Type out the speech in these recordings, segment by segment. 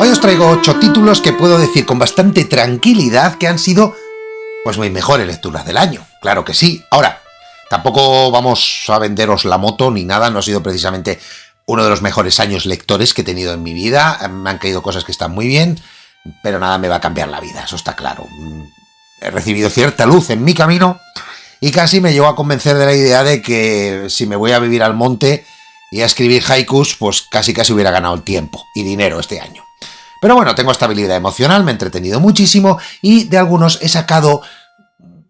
Hoy os traigo 8 títulos que puedo decir con bastante tranquilidad que han sido, pues, mis mejores lecturas del año. Claro que sí. Ahora, tampoco vamos a venderos la moto ni nada, no ha sido precisamente uno de los mejores años lectores que he tenido en mi vida. Me han caído cosas que están muy bien, pero nada me va a cambiar la vida, eso está claro. He recibido cierta luz en mi camino y casi me llegó a convencer de la idea de que si me voy a vivir al monte y a escribir haikus, pues casi hubiera ganado el tiempo y dinero este año. Pero bueno, tengo estabilidad emocional, me he entretenido muchísimo y de algunos he sacado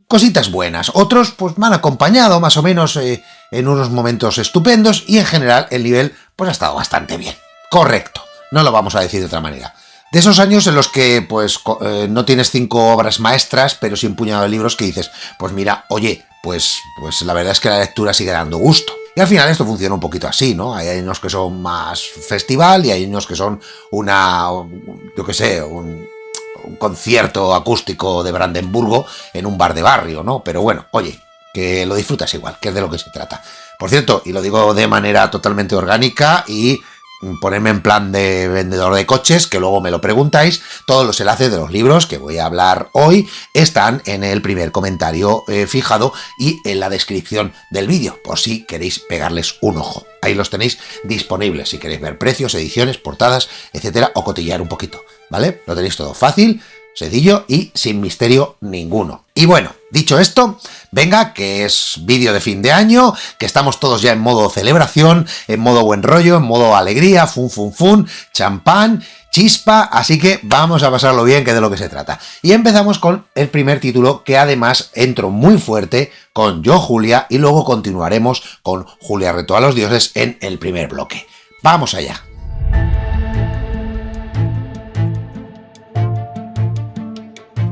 cositas buenas. Otros pues me han acompañado más o menos en unos momentos estupendos y en general el nivel pues ha estado bastante bien. Correcto, no lo vamos a decir de otra manera. De esos años en los que pues no tienes 5 obras maestras, pero sí un puñado de libros que dices, pues mira, oye, pues la verdad es que la lectura sigue dando gusto. Y al final esto funciona un poquito así, ¿no? Hay años que son más festival y hay años que son un concierto acústico de Brandenburgo en un bar de barrio, ¿no? Pero bueno, oye, que lo disfrutas igual, que es de lo que se trata. Por cierto, y lo digo de manera totalmente orgánica y ponerme en plan de vendedor de coches, que luego me lo preguntáis, todos los enlaces de los libros que voy a hablar hoy están en el primer comentario fijado y en la descripción del vídeo, por si queréis pegarles un ojo. Ahí los tenéis disponibles, si queréis ver precios, ediciones, portadas, etcétera, o cotillear un poquito, ¿vale? Lo tenéis todo fácil, sencillo y sin misterio ninguno. Y bueno, dicho esto, venga, que es vídeo de fin de año, que estamos todos ya en modo celebración, en modo buen rollo, en modo alegría, fun, champán, chispa, así que vamos a pasarlo bien, que es de lo que se trata. Y empezamos con el primer título, que además entro muy fuerte con Yo, Julia, y luego continuaremos con Julia retó a los dioses en el primer bloque. ¡Vamos allá!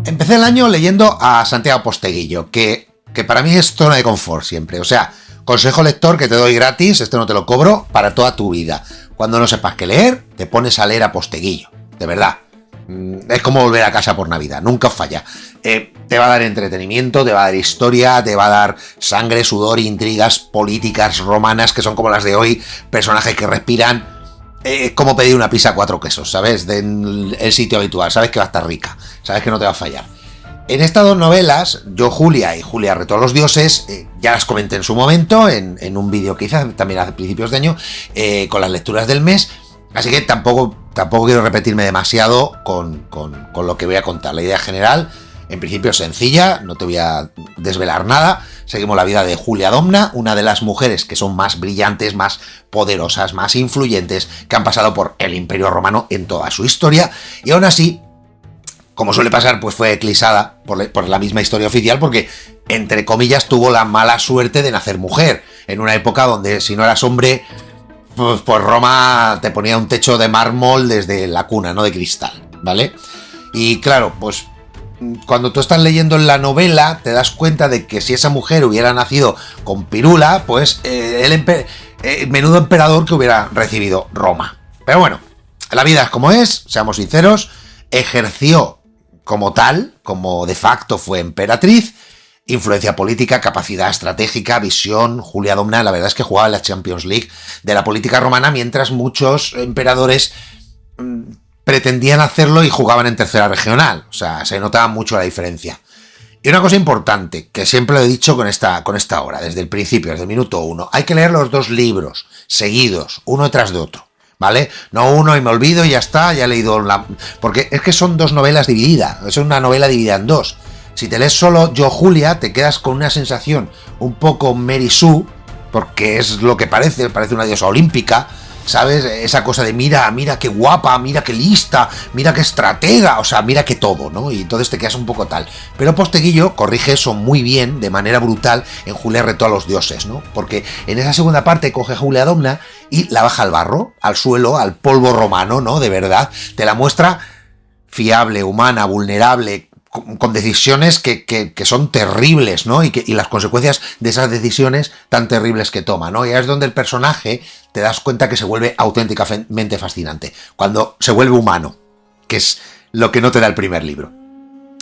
Empecé el año leyendo a Santiago Posteguillo, que para mí es zona de confort siempre. O sea, consejo lector que te doy gratis, este no te lo cobro, para toda tu vida. Cuando no sepas qué leer, te pones a leer a Posteguillo. De verdad. Es como volver a casa por Navidad, nunca falla. Te va a dar entretenimiento, te va a dar historia, te va a dar sangre, sudor, intrigas políticas romanas que son como las de hoy, personajes que respiran. Como pedir una pizza 4 quesos, ¿sabes? Del sitio habitual, sabes que va a estar rica, sabes que no te va a fallar. En estas dos novelas, Yo, Julia y Julia retó a los dioses, ya las comenté en su momento, en un vídeo que hice también a principios de año, con las lecturas del mes, así que tampoco quiero repetirme demasiado con lo que voy a contar. La idea general, en principio es sencilla, no te voy a desvelar nada. Seguimos la vida de Julia Domna, una de las mujeres que son más brillantes, más poderosas, más influyentes, que han pasado por el Imperio Romano en toda su historia, y aún así, como suele pasar, pues fue eclipsada por la misma historia oficial, porque, entre comillas, tuvo la mala suerte de nacer mujer, en una época donde si no eras hombre, pues Roma te ponía un techo de mármol desde la cuna, no de cristal, ¿vale? Y claro, pues cuando tú estás leyendo la novela, te das cuenta de que si esa mujer hubiera nacido con pirula, pues menudo emperador que hubiera recibido Roma. Pero bueno, la vida es como es, seamos sinceros, ejerció como tal, como de facto fue emperatriz, influencia política, capacidad estratégica, visión. Julia Domna, la verdad es que jugaba en la Champions League de la política romana, mientras muchos emperadores pretendían hacerlo y jugaban en tercera regional. O sea, se notaba mucho la diferencia. Y una cosa importante, que siempre lo he dicho con esta obra, desde el principio, desde el minuto 1, hay que leer los 2 libros, seguidos, uno detrás de otro, ¿vale? No uno y me olvido y ya está, ya he leído porque es que son 2 novelas divididas, es una novela dividida en 2. Si te lees solo Yo, Julia, te quedas con una sensación un poco Mary Sue, porque es lo que parece una diosa olímpica, ¿sabes? Esa cosa de mira qué guapa, mira qué lista, mira qué estratega, o sea, mira qué todo, ¿no? Y entonces te quedas un poco tal. Pero Posteguillo corrige eso muy bien, de manera brutal, en Julia retó a los dioses, ¿no? Porque en esa segunda parte coge a Julia Domna y la baja al barro, al suelo, al polvo romano, ¿no? De verdad, te la muestra fiable, humana, vulnerable, con decisiones que son terribles, ¿no? Y las consecuencias de esas decisiones tan terribles que toma, ¿no? Y es donde el personaje te das cuenta que se vuelve auténticamente fascinante, cuando se vuelve humano, que es lo que no te da el primer libro.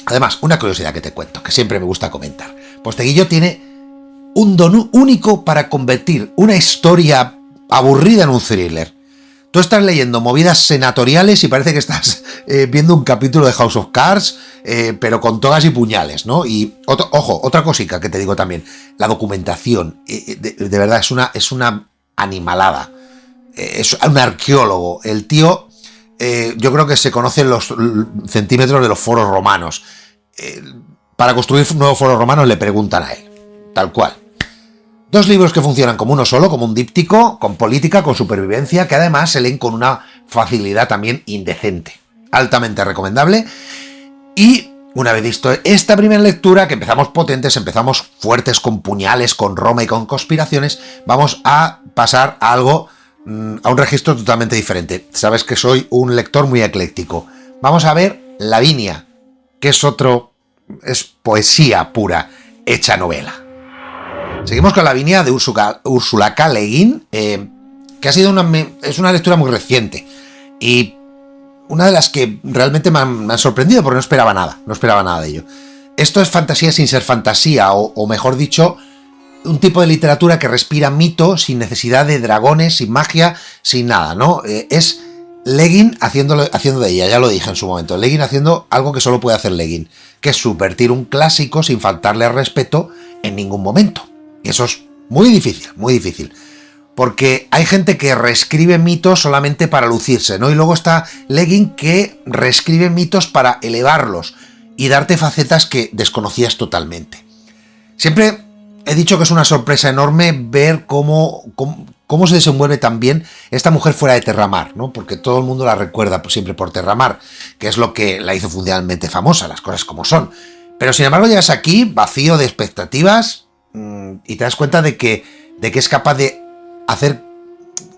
Además, una curiosidad que te cuento, que siempre me gusta comentar. Posteguillo tiene un don único para convertir una historia aburrida en un thriller. Tú estás leyendo movidas senatoriales y parece que estás viendo un capítulo de House of Cards, pero con togas y puñales, ¿no? Y, ojo, otra cosica que te digo también, la documentación, de verdad, es una animalada. Es un arqueólogo. El tío, yo creo que se conocen los centímetros de los foros romanos. Para construir nuevos foros romanos le preguntan a él, tal cual. 2 libros que funcionan como uno solo, como un díptico, con política, con supervivencia, que además se leen con una facilidad también indecente. Altamente recomendable. Y una vez visto esta primera lectura, que empezamos potentes, empezamos fuertes con puñales, con Roma y con conspiraciones, vamos a pasar a algo, a un registro totalmente diferente. Sabes que soy un lector muy ecléctico. Vamos a ver Lavinia, que es poesía pura, hecha novela. Seguimos con Lavinia de Ursula K. Le Guin, que es una lectura muy reciente y una de las que realmente me han sorprendido porque no esperaba nada de ello. Esto es fantasía sin ser fantasía, o mejor dicho, un tipo de literatura que respira mito sin necesidad de dragones, sin magia, sin nada, ¿no? Es Le Guin haciendo de ella, ya lo dije en su momento, Le Guin haciendo algo que solo puede hacer Le Guin, que es subvertir un clásico sin faltarle al respeto en ningún momento. Y eso es muy difícil, porque hay gente que reescribe mitos solamente para lucirse, ¿no? Y luego está Le Guin, que reescribe mitos para elevarlos y darte facetas que desconocías totalmente. Siempre he dicho que es una sorpresa enorme ver cómo se desenvuelve también esta mujer fuera de Terramar, ¿no? Porque todo el mundo la recuerda siempre por Terramar, que es lo que la hizo funcionalmente famosa, las cosas como son. Pero sin embargo llegas aquí vacío de expectativas y te das cuenta de que es capaz de hacer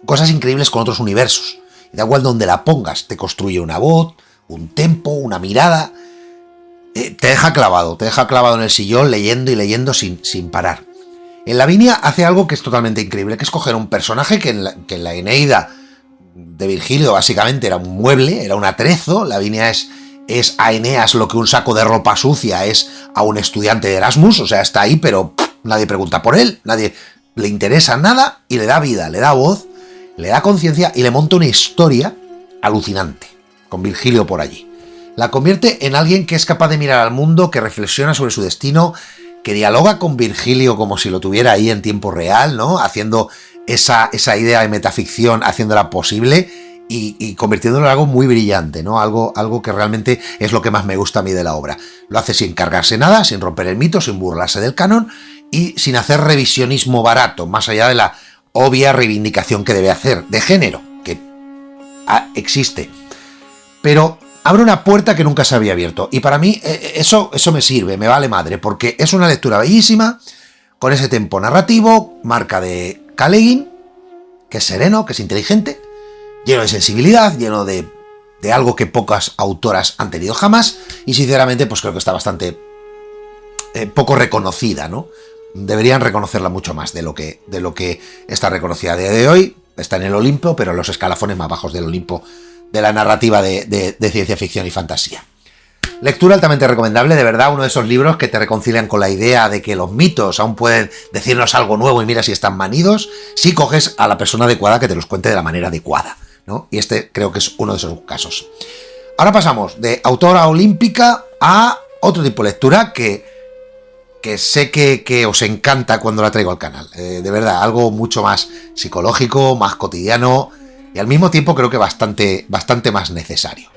cosas increíbles con otros universos. Y da igual donde la pongas, te construye una voz, un tempo, una mirada. Te deja clavado en el sillón leyendo y leyendo sin parar. En Lavinia hace algo que es totalmente increíble, que es coger un personaje que en la Eneida de Virgilio básicamente era un mueble, era un atrezo. Lavinia es a Eneas lo que un saco de ropa sucia es a un estudiante de Erasmus, o sea, está ahí, pero nadie pregunta por él, nadie le interesa nada, y le da vida, le da voz, le da conciencia y le monta una historia alucinante, con Virgilio por allí. La convierte en alguien que es capaz de mirar al mundo, que reflexiona sobre su destino, que dialoga con Virgilio como si lo tuviera ahí en tiempo real, ¿no? Haciendo esa idea de metaficción, haciéndola posible y convirtiéndolo en algo muy brillante, ¿no? Algo que realmente es lo que más me gusta a mí de la obra. Lo hace sin cargarse nada, sin romper el mito, sin burlarse del canon y sin hacer revisionismo barato, más allá de la obvia reivindicación que debe hacer, de género, que existe. Pero abre una puerta que nunca se había abierto. Y para mí eso me sirve, me vale madre, porque es una lectura bellísima, con ese tempo narrativo, marca de K. Le Guin, que es sereno, que es inteligente, lleno de sensibilidad, lleno de algo que pocas autoras han tenido jamás, y sinceramente pues creo que está bastante poco reconocida, ¿no? Deberían reconocerla mucho más de lo que está reconocida a día de hoy. Está en el Olimpo, pero en los escalafones más bajos del Olimpo de la narrativa de ciencia ficción y fantasía. Lectura altamente recomendable, de verdad, uno de esos libros que te reconcilian con la idea de que los mitos aún pueden decirnos algo nuevo y mira si están manidos, si coges a la persona adecuada que te los cuente de la manera adecuada, ¿no? Y este creo que es uno de esos casos. Ahora pasamos de autora olímpica a otro tipo de lectura que sé que os encanta cuando la traigo al canal. De verdad, algo mucho más psicológico, más cotidiano y al mismo tiempo creo que bastante más necesario.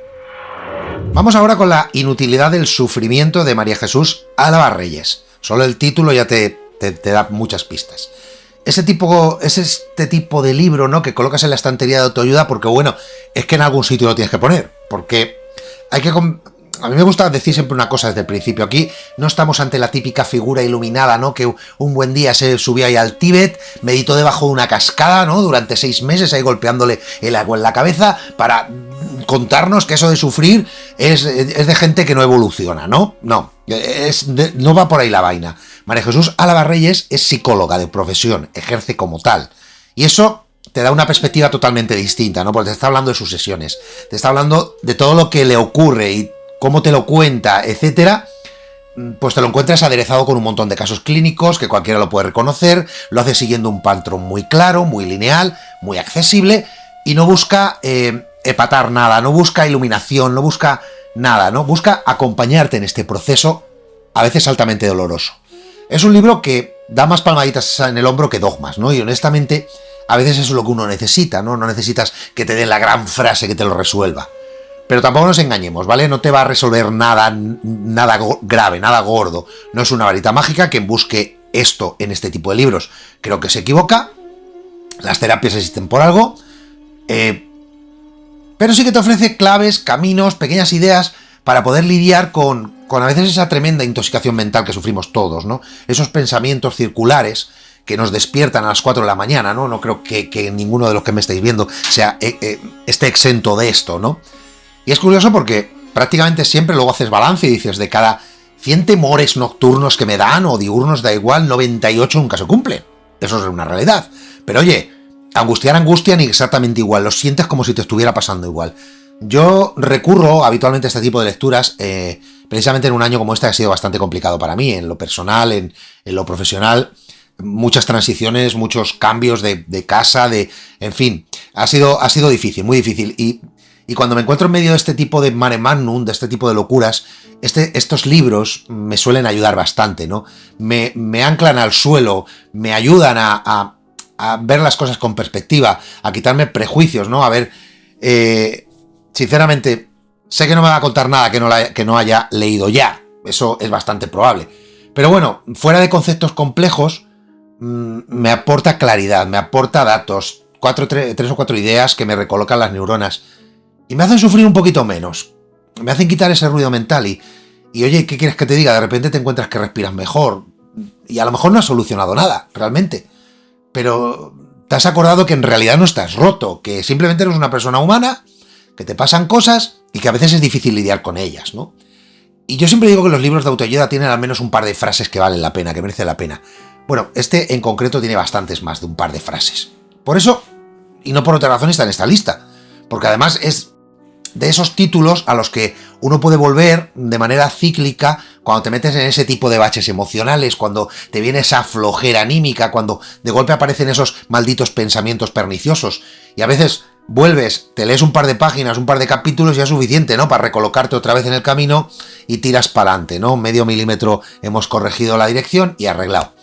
Vamos ahora con La inutilidad del sufrimiento de María Jesús Álava Reyes. Solo el título ya te da muchas pistas. Es este tipo de libro, ¿no?, que colocas en la estantería de autoayuda porque, bueno, es que en algún sitio lo tienes que poner. Porque a mí me gusta decir siempre una cosa desde el principio. Aquí no estamos ante la típica figura iluminada, ¿no?, que un buen día se subió ahí al Tíbet, meditó debajo de una cascada, ¿no?, durante 6 meses ahí golpeándole el agua en la cabeza para contarnos que eso de sufrir es de gente que no evoluciona, ¿no? No va por ahí la vaina. María Jesús Álava Reyes es psicóloga de profesión, ejerce como tal. Y eso te da una perspectiva totalmente distinta, ¿no? Porque te está hablando de sus sesiones, te está hablando de todo lo que le ocurre y cómo te lo cuenta, etcétera. Pues te lo encuentras aderezado con un montón de casos clínicos que cualquiera lo puede reconocer, lo hace siguiendo un patrón muy claro, muy lineal, muy accesible y no busca epatar nada, no busca iluminación, no busca nada, ¿no? Busca acompañarte en este proceso, a veces altamente doloroso. Es un libro que da más palmaditas en el hombro que dogmas, ¿no? Y honestamente, a veces eso es lo que uno necesita, ¿no? No necesitas que te den la gran frase que te lo resuelva. Pero tampoco nos engañemos, ¿vale? No te va a resolver nada grave, nada gordo. No es una varita mágica. Quien busque esto en este tipo de libros creo que se equivoca. Las terapias existen por algo. Pero sí que te ofrece claves, caminos, pequeñas ideas para poder lidiar con a veces esa tremenda intoxicación mental que sufrimos todos, ¿no? Esos pensamientos circulares que nos despiertan a las 4 de la mañana, ¿no? No creo que ninguno de los que me estáis viendo esté exento de esto, ¿no? Y es curioso porque prácticamente siempre luego haces balance y dices, de cada 100 temores nocturnos que me dan o diurnos, da igual, 98 nunca se cumplen. Eso es una realidad. Pero oye, angustian exactamente igual, lo sientes como si te estuviera pasando igual. Yo recurro habitualmente a este tipo de lecturas, precisamente en un año como este que ha sido bastante complicado para mí, en lo personal, en lo profesional, muchas transiciones, muchos cambios de casa, en fin, ha sido difícil, muy difícil. Y cuando me encuentro en medio de este tipo de mare magnum, de este tipo de locuras, estos libros me suelen ayudar bastante, ¿no? Me anclan al suelo, me ayudan a ver las cosas con perspectiva, a quitarme prejuicios, ¿no? A ver, sinceramente, sé que no me va a contar nada que no haya leído ya, eso es bastante probable. Pero bueno, fuera de conceptos complejos, me aporta claridad, me aporta datos, 3 o 4 ideas que me recolocan las neuronas y me hacen sufrir un poquito menos, me hacen quitar ese ruido mental y oye, ¿qué quieres que te diga? De repente te encuentras que respiras mejor y a lo mejor no has solucionado nada, realmente, pero te has acordado que en realidad no estás roto, que simplemente eres una persona humana, que te pasan cosas y que a veces es difícil lidiar con ellas, ¿no? Y yo siempre digo que los libros de autoayuda tienen al menos un par de frases que valen la pena, que merecen la pena. Bueno, este en concreto tiene bastantes más de un par de frases. Por eso, y no por otra razón, está en esta lista, porque además es de esos títulos a los que uno puede volver de manera cíclica cuando te metes en ese tipo de baches emocionales, cuando te viene esa flojera anímica, cuando de golpe aparecen esos malditos pensamientos perniciosos. Y a veces vuelves, te lees un par de páginas, un par de capítulos y ya es suficiente, ¿no? Para recolocarte otra vez en el camino y tiras para adelante, ¿no? Medio milímetro hemos corregido la dirección y arreglado.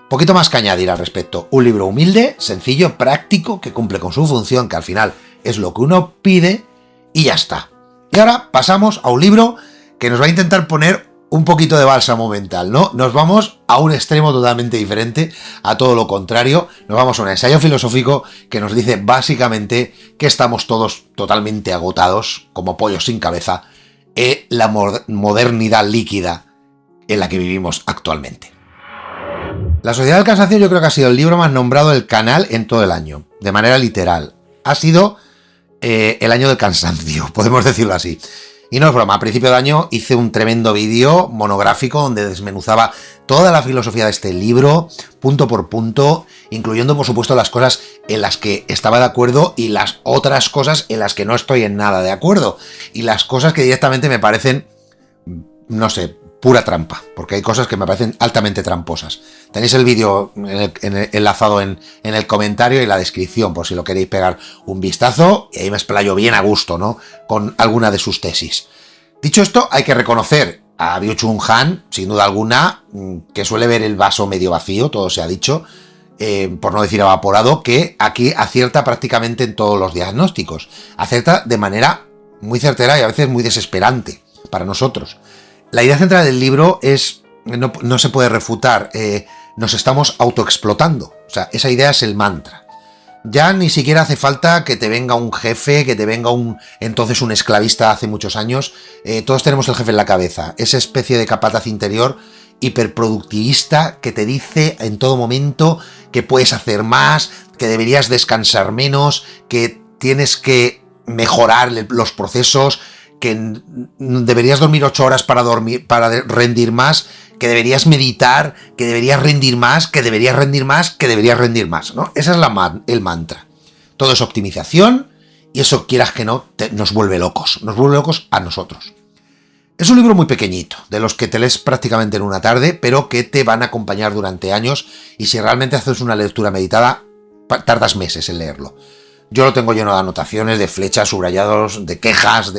Poquito más que añadir al respecto. Un libro humilde, sencillo, práctico, que cumple con su función, que al final es lo que uno pide, y ya está. Y ahora pasamos a un libro que nos va a intentar poner un poquito de bálsamo mental, ¿no? Nos vamos a un extremo totalmente diferente, a todo lo contrario. Nos vamos a un ensayo filosófico que nos dice básicamente que estamos todos totalmente agotados, como pollos sin cabeza, en la modernidad líquida en la que vivimos actualmente. La Sociedad del Cansancio yo creo que ha sido el libro más nombrado del canal en todo el año, de manera literal. Ha sido el año del cansancio, podemos decirlo así. Y no es broma, a principio de año hice un tremendo vídeo monográfico donde desmenuzaba toda la filosofía de este libro, punto por punto, incluyendo por supuesto las cosas en las que estaba de acuerdo y las otras cosas en las que no estoy en nada de acuerdo. Y las cosas que directamente me parecen, no sé, pura trampa, porque hay cosas que me parecen altamente tramposas. Tenéis el vídeo enlazado en el comentario y en la descripción, por si lo queréis pegar un vistazo, y ahí me explayo bien a gusto, ¿no? Con alguna de sus tesis. Dicho esto, hay que reconocer a Byung-Chul Han, sin duda alguna, que suele ver el vaso medio vacío, todo se ha dicho, por no decir evaporado, que aquí acierta prácticamente en todos los diagnósticos. Acierta de manera muy certera y a veces muy desesperante para nosotros. La idea central del libro es, no se puede refutar, nos estamos autoexplotando. O sea, esa idea es el mantra. Ya ni siquiera hace falta que te venga un jefe, que te venga entonces un esclavista hace muchos años. Todos tenemos el jefe en la cabeza. Esa especie de capataz interior hiperproductivista que te dice en todo momento que puedes hacer más, que deberías descansar menos, que tienes que mejorar los procesos, que deberías dormir 8 horas para rendir más, que deberías meditar, que deberías rendir más, que deberías rendir más, que deberías rendir más, ¿no? Ese es el mantra. Todo es optimización y eso, quieras que no, nos vuelve locos a nosotros. Es un libro muy pequeñito, de los que te lees prácticamente en una tarde, pero que te van a acompañar durante años y si realmente haces una lectura meditada, tardas meses en leerlo. Yo lo tengo lleno de anotaciones, de flechas, subrayados, de quejas,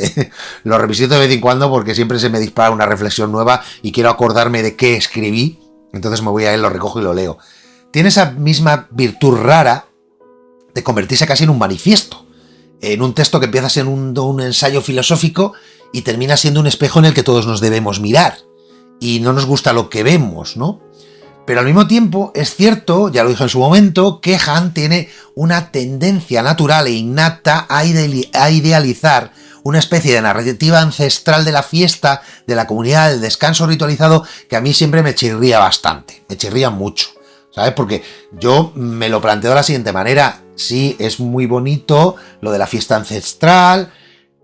los revisito de vez en cuando porque siempre se me dispara una reflexión nueva y quiero acordarme de qué escribí. Entonces me voy a él, lo recojo y lo leo. Tiene esa misma virtud rara de convertirse casi en un manifiesto, en un texto que empieza siendo un ensayo filosófico y termina siendo un espejo en el que todos nos debemos mirar. Y no nos gusta lo que vemos, ¿no? Pero al mismo tiempo es cierto, ya lo dije en su momento, que Han tiene una tendencia natural e innata a idealizar una especie de narrativa ancestral de la fiesta, de la comunidad, del descanso ritualizado, que a mí siempre me chirría bastante, me chirría mucho, ¿sabes? Porque yo me lo planteo de la siguiente manera: sí, es muy bonito lo de la fiesta ancestral,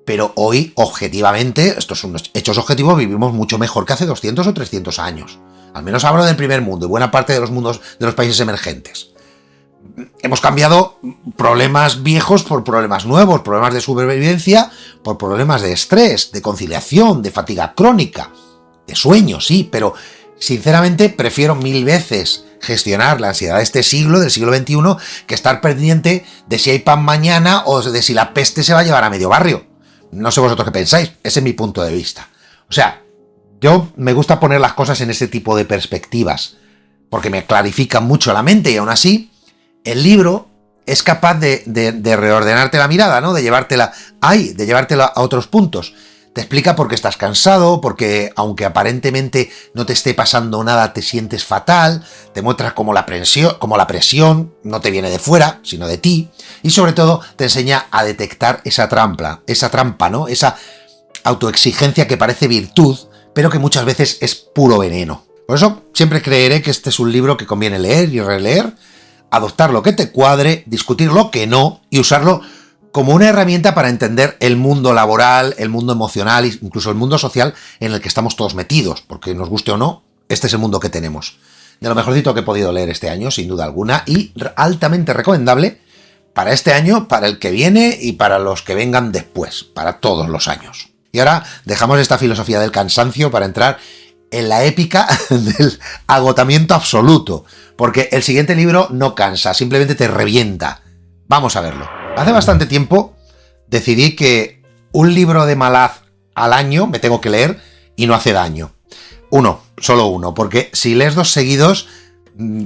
pero hoy, objetivamente, estos son hechos objetivos, vivimos mucho mejor que hace 200 o 300 años. Al menos hablo del primer mundo y buena parte de los mundos de los países emergentes. Hemos cambiado problemas viejos por problemas nuevos, problemas de supervivencia por problemas de estrés, de conciliación, de fatiga crónica, de sueño, sí, pero sinceramente prefiero 1000 veces gestionar la ansiedad de este siglo, del siglo XXI, que estar pendiente de si hay pan mañana o de si la peste se va a llevar a medio barrio. No sé vosotros qué pensáis, ese es mi punto de vista. O sea, yo me gusta poner las cosas en ese tipo de perspectivas, porque me clarifican mucho la mente y aún así, el libro es capaz de reordenarte la mirada, ¿no? De llevártela ahí, de llevártela a otros puntos. Te explica por qué estás cansado, porque aunque aparentemente no te esté pasando nada, te sientes fatal, te muestras como la presión no te viene de fuera, sino de ti, y sobre todo te enseña a detectar esa trampa, ¿no? Esa autoexigencia que parece virtud, pero que muchas veces es puro veneno. Por eso siempre creeré que este es un libro que conviene leer y releer, adoptar lo que te cuadre, discutir lo que no y usarlo como una herramienta para entender el mundo laboral, el mundo emocional e incluso el mundo social en el que estamos todos metidos, porque nos guste o no, este es el mundo que tenemos. De lo mejorcito que he podido leer este año, sin duda alguna, y altamente recomendable para este año, para el que viene y para los que vengan después, para todos los años. Y ahora dejamos esta filosofía del cansancio para entrar en la épica del agotamiento absoluto, porque el siguiente libro no cansa, simplemente te revienta. Vamos a verlo. Hace bastante tiempo decidí que un libro de Malaz al año me tengo que leer y no hace daño. Solo uno, porque si lees 2 seguidos,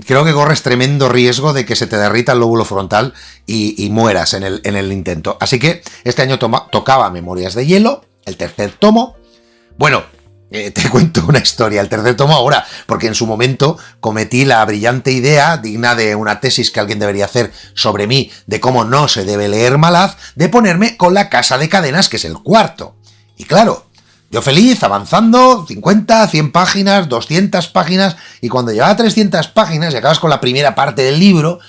creo que corres tremendo riesgo de que se te derrita el lóbulo frontal y mueras en el intento. Así que este año tocaba Memorias de Hielo, el 3er tomo. Bueno, te cuento una historia, el 3er tomo ahora, porque en su momento cometí la brillante idea, digna de una tesis que alguien debería hacer sobre mí, de cómo no se debe leer Malaz, de ponerme con La Casa de Cadenas, que es el 4. Y claro, yo feliz, avanzando, 50, 100 páginas, 200 páginas, y cuando llegaba a 300 páginas y acabas con la primera parte del libro,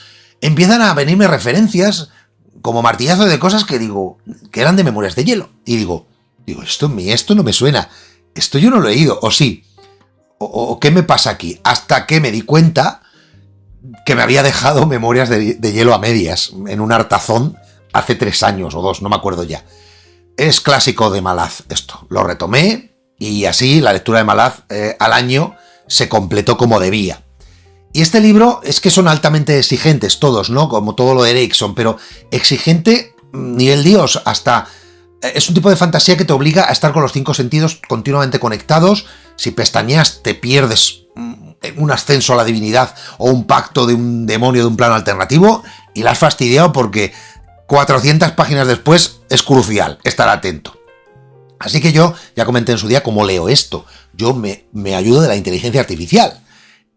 empiezan a venirme referencias como martillazo de cosas que digo, que eran de Memorias de Hielo. Y digo, esto no me suena. Esto yo no lo he leído, o sí, o qué me pasa aquí, hasta que me di cuenta que me había dejado Memorias de Hielo a medias, en un hartazón, hace 3 años o 2, no me acuerdo ya. Es clásico de Malaz esto, lo retomé y así la lectura de Malaz al año se completó como debía. Y este libro es que son altamente exigentes todos, ¿no? Como todo lo de Erikson, pero exigente nivel Dios, hasta... Es un tipo de fantasía que te obliga a estar con los 5 sentidos continuamente conectados. Si pestañeas te pierdes un ascenso a la divinidad o un pacto de un demonio de un plano alternativo y la has fastidiado porque 400 páginas después es crucial estar atento. Así que yo ya comenté en su día cómo leo esto. Yo me ayudo de la inteligencia artificial,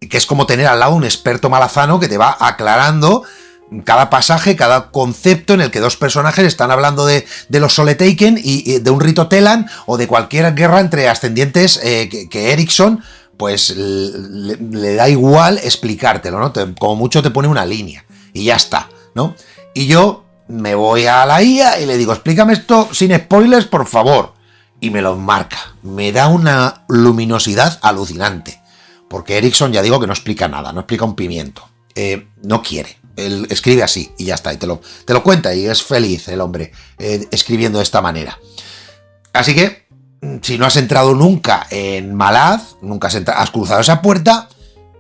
que es como tener al lado un experto malazano que te va aclarando cada pasaje, cada concepto en el que 2 personajes están hablando de los Soletaken y de un rito Telan o de cualquier guerra entre ascendientes que Erikson pues le da igual explicártelo, ¿no? Como mucho te pone una línea y ya está, ¿no? Y yo me voy a la IA y le digo, explícame esto sin spoilers, por favor. Y me lo marca. Me da una luminosidad alucinante. Porque Erikson, ya digo que no explica nada, no explica un pimiento. No quiere. Él escribe así y ya está. Y te lo cuenta y es feliz el hombre escribiendo de esta manera. Así que, si no has entrado nunca en Malaz, nunca has cruzado esa puerta,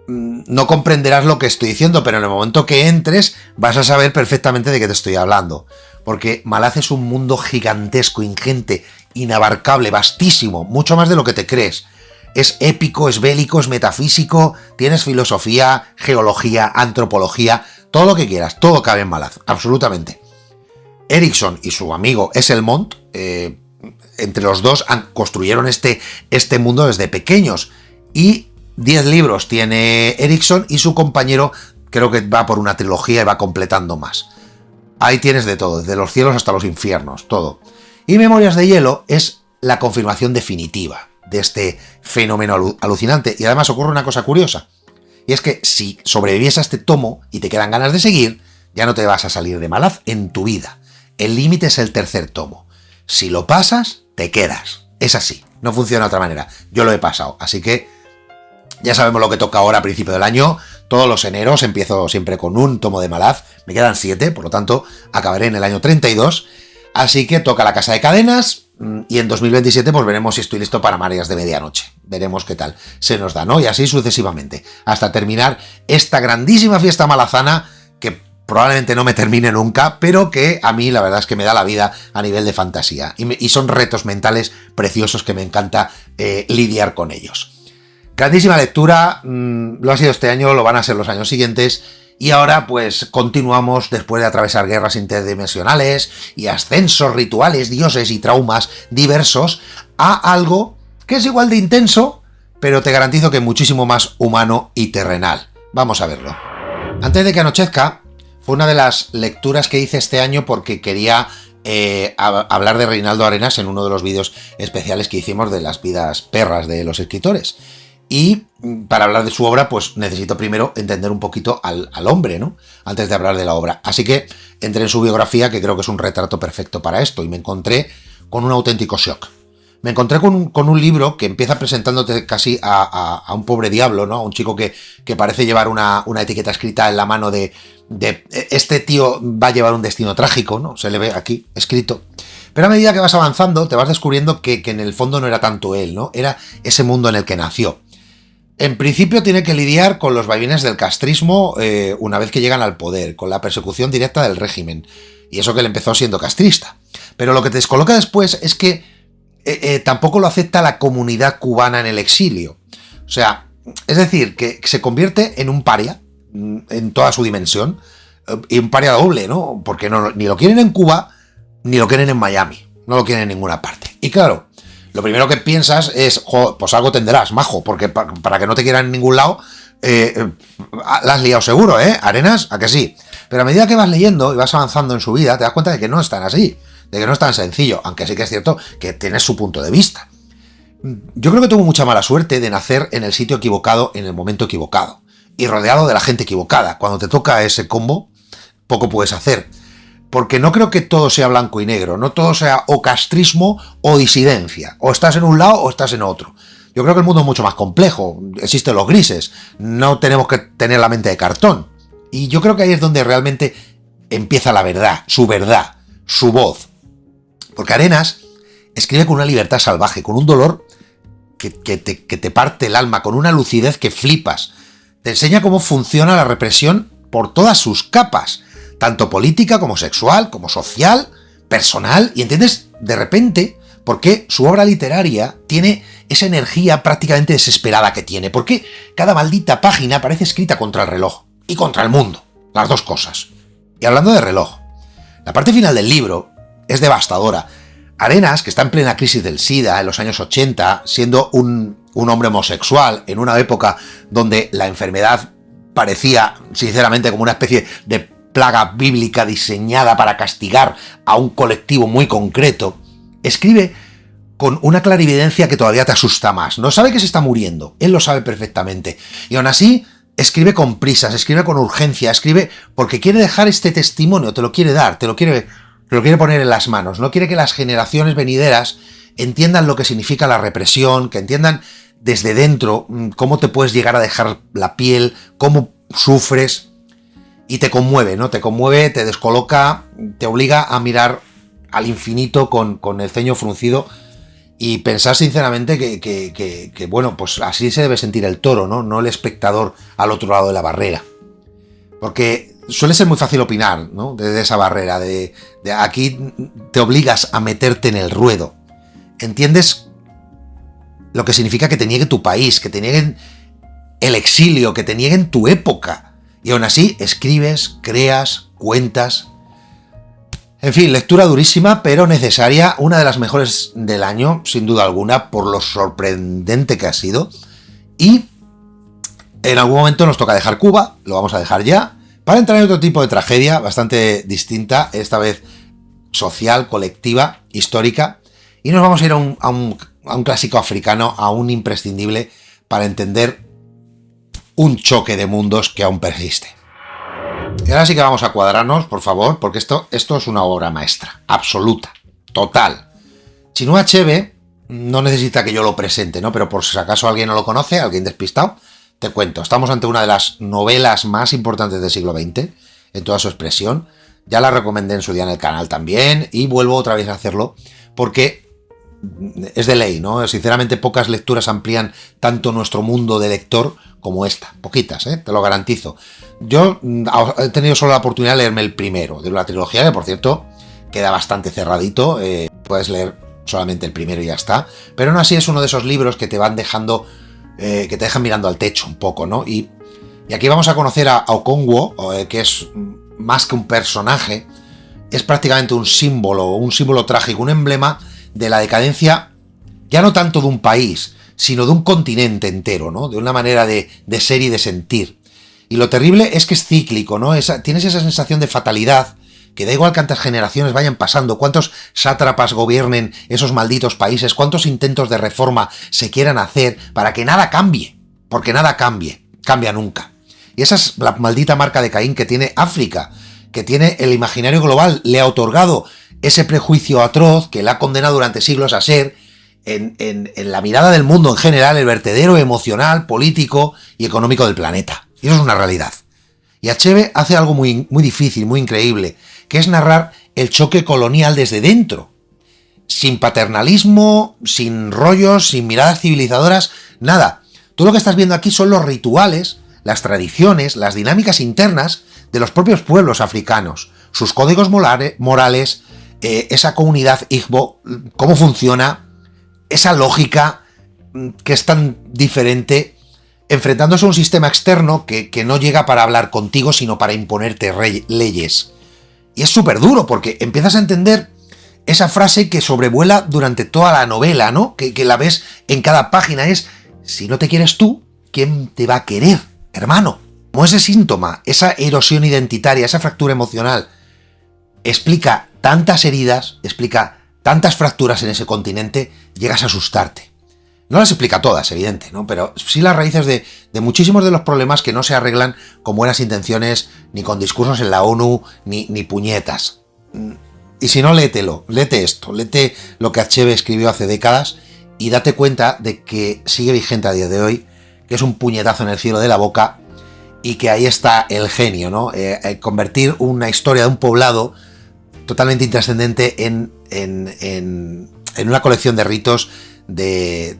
no comprenderás lo que estoy diciendo, pero en el momento que entres vas a saber perfectamente de qué te estoy hablando. Porque Malaz es un mundo gigantesco, ingente, inabarcable, vastísimo, mucho más de lo que te crees. Es épico, es bélico, es metafísico, tienes filosofía, geología, antropología, todo lo que quieras, todo cabe en Malaz, absolutamente. Erikson y su amigo Esselmont, entre los dos construyeron este mundo desde pequeños, y 10 libros tiene Erikson y su compañero creo que va por una trilogía y va completando más. Ahí tienes de todo, desde los cielos hasta los infiernos, todo. Y Memorias de Hielo es la confirmación definitiva de este fenómeno alucinante. Y además ocurre una cosa curiosa, y es que si sobrevives a este tomo y te quedan ganas de seguir, ya no te vas a salir de Malaz en tu vida. El límite es el tercer tomo. Si lo pasas, te quedas. Es así, no funciona de otra manera. Yo lo he pasado, así que ya sabemos lo que toca ahora a principio del año. Todos los eneros empiezo siempre con un tomo de Malaz. Me quedan 7, por lo tanto acabaré en el año 32. Así que toca La Casa de Cadenas. Y en 2027 pues veremos si estoy listo para Mareas de Medianoche. Veremos qué tal se nos da, ¿no? Y así sucesivamente. Hasta terminar esta grandísima fiesta malazana que probablemente no me termine nunca, pero que a mí la verdad es que me da la vida a nivel de fantasía. Y son retos mentales preciosos que me encanta lidiar con ellos. Grandísima lectura, lo ha sido este año, lo van a ser los años siguientes, y ahora pues continuamos después de atravesar guerras interdimensionales y ascensos rituales, dioses y traumas diversos, a algo que es igual de intenso, pero te garantizo que muchísimo más humano y terrenal. Vamos a verlo. Antes de que anochezca, fue una de las lecturas que hice este año porque quería hablar de Reinaldo Arenas en uno de los vídeos especiales que hicimos de las vidas perras de los escritores. Y para hablar de su obra, pues necesito primero entender un poquito al hombre, ¿no? Antes de hablar de la obra. Así que entré en su biografía, que creo que es un retrato perfecto para esto, y me encontré con un auténtico shock. Me encontré con un libro que empieza presentándote casi a un pobre diablo, ¿no? A un chico que parece llevar una etiqueta escrita en la mano de este tío va a llevar un destino trágico, ¿no? Se le ve aquí escrito. Pero a medida que vas avanzando, te vas descubriendo que en el fondo no era tanto él, ¿no? Era ese mundo en el que nació. En principio tiene que lidiar con los vaivenes del castrismo una vez que llegan al poder, con la persecución directa del régimen, y eso que él empezó siendo castrista. Pero lo que te descoloca después es que tampoco lo acepta la comunidad cubana en el exilio. O sea, es decir, que se convierte en un paria en toda su dimensión, y un paria doble, ¿no? Porque ni lo quieren en Cuba, ni lo quieren en Miami, no lo quieren en ninguna parte. Y claro, lo primero que piensas es, pues algo tendrás, majo, porque para que no te quieran en ningún lado, la has liado seguro, ¿eh? Arenas, ¿a que sí? Pero a medida que vas leyendo y vas avanzando en su vida, te das cuenta de que no es tan así, de que no es tan sencillo, aunque sí que es cierto que tienes su punto de vista. Yo creo que tuvo mucha mala suerte de nacer en el sitio equivocado, en el momento equivocado, y rodeado de la gente equivocada. Cuando te toca ese combo, poco puedes hacer. Porque no creo que todo sea blanco y negro, no todo sea o castrismo o disidencia, o estás en un lado o estás en otro. Yo creo que el mundo es mucho más complejo, existen los grises, no tenemos que tener la mente de cartón. Y yo creo que ahí es donde realmente empieza la verdad, su voz. Porque Arenas escribe con una libertad salvaje, con un dolor que te parte el alma, con una lucidez que flipas. Te enseña cómo funciona la represión por todas sus capas, tanto política como sexual, como social, personal, y entiendes de repente por qué su obra literaria tiene esa energía prácticamente desesperada que tiene, porque cada maldita página parece escrita contra el reloj y contra el mundo, las dos cosas. Y hablando de reloj, la parte final del libro es devastadora. Arenas, que está en plena crisis del SIDA en los años 80, siendo un hombre homosexual en una época donde la enfermedad parecía sinceramente como una especie de plaga bíblica diseñada para castigar a un colectivo muy concreto, escribe con una clarividencia que todavía te asusta más. No sabe que se está muriendo, él lo sabe perfectamente, y aún así escribe con prisas, escribe con urgencia, escribe porque quiere dejar este testimonio, te lo quiere dar, te lo quiere poner en las manos, no quiere que las generaciones venideras entiendan lo que significa la represión, que entiendan desde dentro cómo te puedes llegar a dejar la piel, cómo sufres. Y te conmueve, ¿no? Te conmueve, te descoloca, te obliga a mirar al infinito con el ceño fruncido. y pensar sinceramente que, bueno, pues así se debe sentir el toro, ¿no? No el espectador al otro lado de la barrera. Porque suele ser muy fácil opinar, ¿no? Desde esa barrera, de aquí te obligas a meterte en el ruedo. Entiendes lo que significa que te niegue tu país, que te nieguen el exilio, que te nieguen tu época. Y aún así escribes, creas, cuentas. En fin, lectura durísima, pero necesaria, una de las mejores del año, sin duda alguna, por lo sorprendente que ha sido. Y en algún momento nos toca dejar Cuba, lo vamos a dejar ya, para entrar en otro tipo de tragedia, bastante distinta, esta vez social, colectiva, histórica, y nos vamos a ir a un clásico africano, a un imprescindible, para entender un choque de mundos que aún persiste. Y ahora sí que vamos a cuadrarnos, por favor, porque esto es una obra maestra, absoluta, total. Chinua Achebe no necesita que yo lo presente, ¿no? Pero por si acaso alguien no lo conoce, alguien despistado, te cuento. Estamos ante una de las novelas más importantes del siglo XX, en toda su expresión. Ya la recomendé en su día en el canal también, y vuelvo otra vez a hacerlo, porque es de ley, ¿no? Sinceramente, pocas lecturas amplían tanto nuestro mundo de lector como esta. Poquitas, te lo garantizo. Yo he tenido solo la oportunidad de leerme el primero de la trilogía, que por cierto queda bastante cerradito. Puedes leer solamente el primero y ya está. Pero aún así es uno de esos libros que te van dejando, que te dejan mirando al techo un poco, ¿no? Y aquí vamos a conocer a Okonkwo, que es más que un personaje, es prácticamente un símbolo trágico, un emblema de la decadencia, ya no tanto de un país, sino de un continente entero, ¿no? De una manera de ser y de sentir. Y lo terrible es que es cíclico, ¿no? Tienes esa sensación de fatalidad, que da igual cuántas generaciones vayan pasando, cuántos sátrapas gobiernen esos malditos países, cuántos intentos de reforma se quieran hacer para que nada cambie, porque nada cambia nunca. Y esa es la maldita marca de Caín que tiene África, que tiene el imaginario global, le ha otorgado ese prejuicio atroz que le ha condenado durante siglos a ser, en la mirada del mundo en general, el vertedero emocional, político y económico del planeta. Y eso es una realidad. Y Achebe hace algo muy, muy difícil, muy increíble, que es narrar el choque colonial desde dentro. Sin paternalismo, sin rollos, sin miradas civilizadoras, nada. Tú lo que estás viendo aquí son los rituales, las tradiciones, las dinámicas internas de los propios pueblos africanos, sus códigos morales, esa comunidad Igbo, cómo funciona, esa lógica que es tan diferente, enfrentándose a un sistema externo que no llega para hablar contigo, sino para imponerte leyes. Y es súper duro, porque empiezas a entender esa frase que sobrevuela durante toda la novela, ¿no? Que la ves en cada página, es: si no te quieres tú, ¿quién te va a querer, hermano? Como ese síntoma, esa erosión identitaria, esa fractura emocional, explica tantas heridas, explica tantas fracturas en ese continente, llegas a asustarte. No las explica todas, evidente, ¿no? Pero sí las raíces de muchísimos de los problemas que no se arreglan con buenas intenciones, ni con discursos en la ONU, ni puñetas. Y si no, léete esto, léete lo que Achebe escribió hace décadas y date cuenta de que sigue vigente a día de hoy, que es un puñetazo en el cielo de la boca y que ahí está el genio, ¿no? Convertir una historia de un poblado totalmente intrascendente en una colección de ritos, de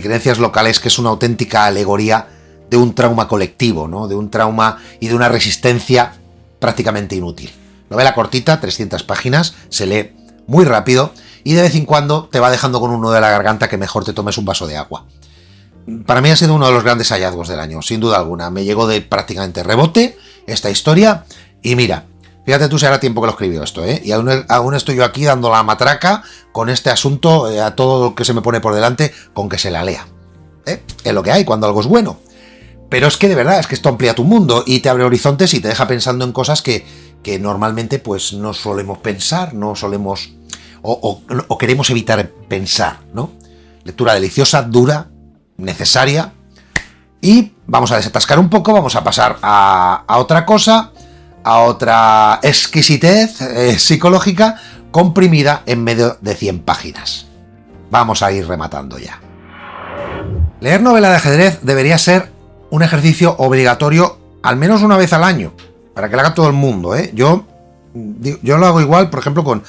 creencias locales, que es una auténtica alegoría de un trauma colectivo, ¿no? De un trauma y de una resistencia prácticamente inútil. Novela cortita, 300 páginas, se lee muy rápido y de vez en cuando te va dejando con un nudo de la garganta que mejor te tomes un vaso de agua. Para mí ha sido uno de los grandes hallazgos del año, sin duda alguna. Me llegó de prácticamente rebote esta historia y mira, fíjate tú si hará tiempo que lo escribió esto, y aún estoy yo aquí dando la matraca con este asunto, a todo lo que se me pone por delante, con que se la lea. Es lo que hay cuando algo es bueno. Pero es que de verdad, es que esto amplía tu mundo y te abre horizontes y te deja pensando en cosas que normalmente pues no solemos pensar, no solemos o queremos evitar pensar, ¿no? Lectura deliciosa, dura, necesaria. Y vamos a desatascar un poco, vamos a pasar a otra cosa, a otra exquisitez psicológica comprimida en medio de 100 páginas. Vamos a ir rematando ya. Leer novela de ajedrez debería ser un ejercicio obligatorio al menos una vez al año, para que lo haga todo el mundo, Yo Yo lo hago igual, por ejemplo,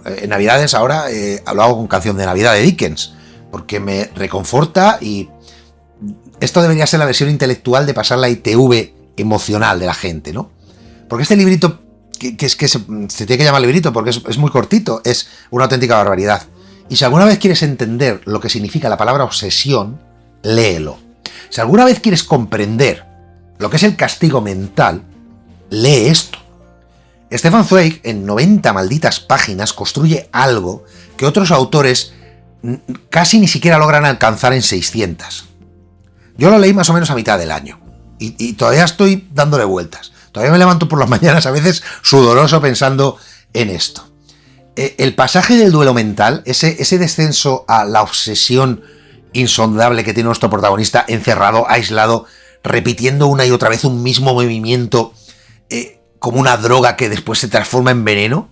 en Navidades ahora lo hago con Canción de Navidad de Dickens, porque me reconforta y esto debería ser la versión intelectual de pasar la ITV emocional de la gente, ¿no? Porque este librito, que se tiene que llamar librito porque es muy cortito, es una auténtica barbaridad. Y si alguna vez quieres entender lo que significa la palabra obsesión, léelo. Si alguna vez quieres comprender lo que es el castigo mental, lee esto. Stefan Zweig, en 90 malditas páginas, construye algo que otros autores casi ni siquiera logran alcanzar en 600. Yo lo leí más o menos a mitad del año y todavía estoy dándole vueltas. Todavía me levanto por las mañanas a veces sudoroso pensando en esto. El pasaje del duelo mental, ese descenso a la obsesión insondable que tiene nuestro protagonista, encerrado, aislado, repitiendo una y otra vez un mismo movimiento como una droga que después se transforma en veneno.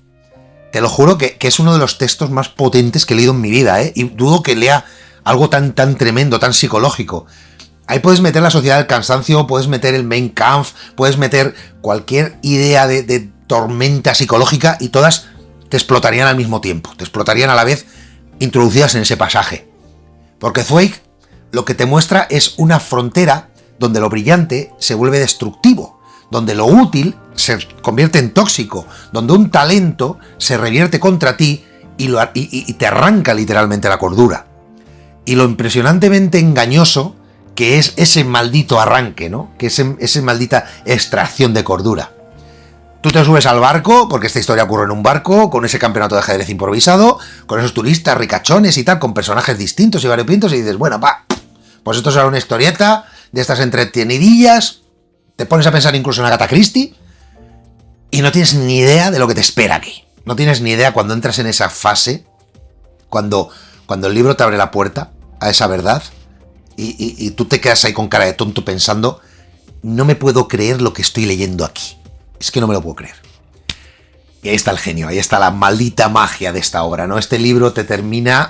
Te lo juro que es uno de los textos más potentes que he leído en mi vida, y dudo que lea algo tan tremendo, tan psicológico. Ahí puedes meter la sociedad del cansancio, puedes meter el Mein Kampf, puedes meter cualquier idea de tormenta psicológica y todas te explotarían al mismo tiempo, te explotarían a la vez introducidas en ese pasaje. Porque Zweig lo que te muestra es una frontera donde lo brillante se vuelve destructivo, donde lo útil se convierte en tóxico, donde un talento se revierte contra ti y te arranca literalmente la cordura. Y lo impresionantemente engañoso que es ese maldito arranque, ¿no? Que es esa maldita extracción de cordura. Tú te subes al barco, porque esta historia ocurre en un barco, con ese campeonato de ajedrez improvisado, con esos turistas ricachones y tal, con personajes distintos y variopintos, y dices, bueno, pues esto será una historieta de estas entretenidillas, te pones a pensar incluso en Agatha Christie, y no tienes ni idea de lo que te espera aquí. No tienes ni idea cuando entras en esa fase, cuando el libro te abre la puerta a esa verdad, y tú te quedas ahí con cara de tonto pensando, no me puedo creer lo que estoy leyendo aquí. Es que no me lo puedo creer. Y ahí está el genio, ahí está la maldita magia de esta obra, ¿no? Este libro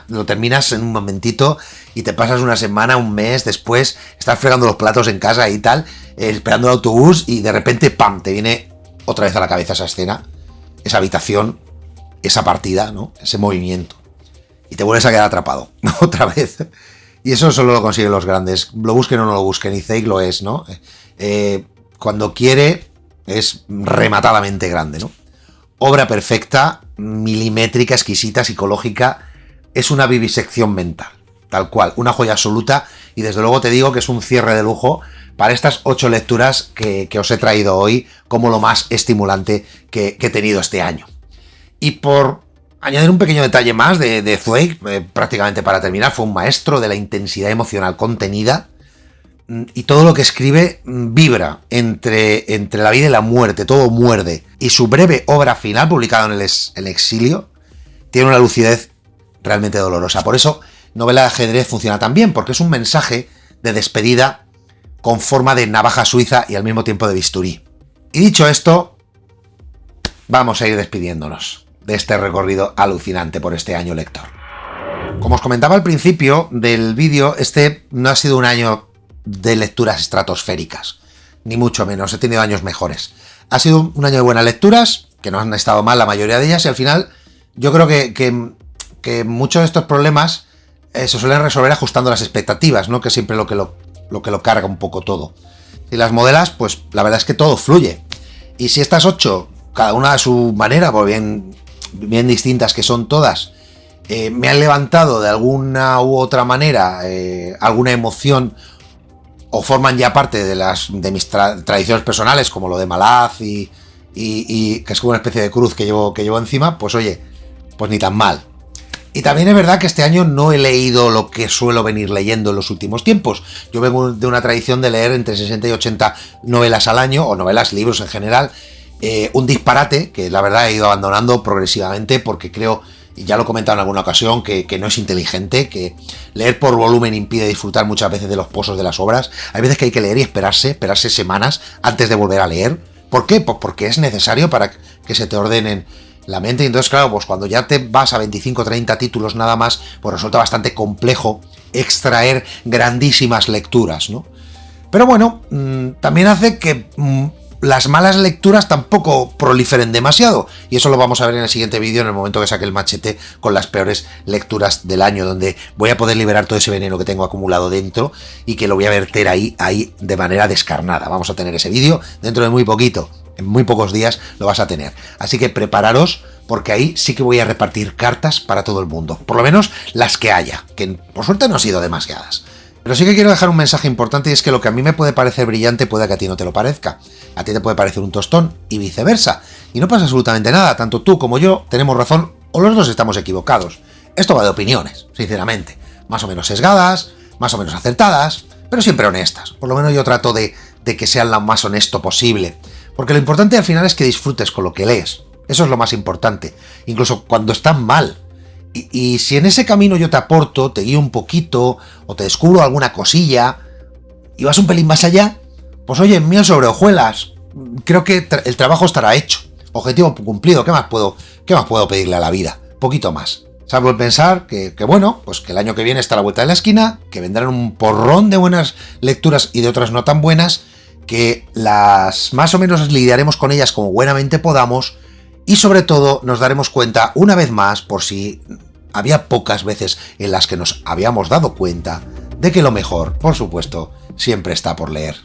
lo terminas en un momentito y te pasas una semana, un mes después, estás fregando los platos en casa y tal, esperando el autobús y de repente, ¡pam!, te viene otra vez a la cabeza esa escena, esa habitación, esa partida, ¿no? Ese movimiento. Y te vuelves a quedar atrapado, ¿no? Otra vez. Y eso solo lo consiguen los grandes. Lo busquen o no lo busquen, y Zweig lo es, ¿no? Cuando quiere, es rematadamente grande, ¿no? Obra perfecta, milimétrica, exquisita, psicológica, es una vivisección mental, tal cual, una joya absoluta, y desde luego te digo que es un cierre de lujo para estas 8 lecturas que os he traído hoy como lo más estimulante que he tenido este año. Y por añadir un pequeño detalle más de Zweig, prácticamente para terminar, fue un maestro de la intensidad emocional contenida, y todo lo que escribe vibra entre la vida y la muerte, todo muerde. Y su breve obra final, publicada en el exilio, tiene una lucidez realmente dolorosa. Por eso, novela de ajedrez funciona tan bien, porque es un mensaje de despedida con forma de navaja suiza y al mismo tiempo de bisturí. Y dicho esto, vamos a ir despidiéndonos de este recorrido alucinante por este año lector. Como os comentaba al principio del vídeo, este no ha sido un año de lecturas estratosféricas, ni mucho menos, he tenido años mejores. Ha sido un año de buenas lecturas, que no han estado mal la mayoría de ellas, y al final yo creo que muchos de estos problemas se suelen resolver ajustando las expectativas, ¿no? Que es siempre lo que lo carga un poco todo. Si las modelas, pues la verdad es que todo fluye. Y si estas 8, cada una a su manera, por bien distintas que son todas, me han levantado de alguna u otra manera alguna emoción, o forman ya parte de mis tradiciones personales, como lo de Malaz y que es como una especie de cruz que llevo encima, pues oye, pues ni tan mal. Y también es verdad que este año no he leído lo que suelo venir leyendo en los últimos tiempos. Yo vengo de una tradición de leer entre 60 y 80 novelas al año, o novelas, libros en general, un disparate que la verdad he ido abandonando progresivamente porque creo, y ya lo he comentado en alguna ocasión, que no es inteligente, que leer por volumen impide disfrutar muchas veces de los pozos de las obras. Hay veces que hay que leer y esperarse semanas antes de volver a leer. ¿Por qué? Pues porque es necesario para que se te ordenen la mente. Y entonces, claro, pues cuando ya te vas a 25 o 30 títulos nada más, pues resulta bastante complejo extraer grandísimas lecturas, ¿no? Pero bueno, también hace que las malas lecturas tampoco proliferen demasiado. Y eso lo vamos a ver en el siguiente vídeo, en el momento que saque el machete con las peores lecturas del año, donde voy a poder liberar todo ese veneno que tengo acumulado dentro y que lo voy a verter ahí de manera descarnada. Vamos a tener ese vídeo dentro de muy poquito. En muy pocos días lo vas a tener. Así que prepararos, porque ahí sí que voy a repartir cartas para todo el mundo. Por lo menos las que haya, que por suerte no han sido demasiadas. Pero sí que quiero dejar un mensaje importante, y es que lo que a mí me puede parecer brillante puede que a ti no te lo parezca. A ti te puede parecer un tostón y viceversa. Y no pasa absolutamente nada, tanto tú como yo tenemos razón o los dos estamos equivocados. Esto va de opiniones, sinceramente. Más o menos sesgadas, más o menos acertadas, pero siempre honestas. Por lo menos yo trato de que sean lo más honesto posible. Porque lo importante al final es que disfrutes con lo que lees. Eso es lo más importante. Incluso cuando están mal. Y si en ese camino yo te aporto, te guío un poquito, o te descubro alguna cosilla, y vas un pelín más allá, pues oye, miel sobre hojuelas, creo que el trabajo estará hecho. Objetivo cumplido, ¿qué más puedo pedirle a la vida? Poquito más. Salvo el pensar que bueno, pues que el año que viene está a la vuelta de la esquina, que vendrán un porrón de buenas lecturas y de otras no tan buenas, que las más o menos lidiaremos con ellas como buenamente podamos, y sobre todo nos daremos cuenta una vez más, por si había pocas veces en las que nos habíamos dado cuenta, de que lo mejor, por supuesto, siempre está por leer.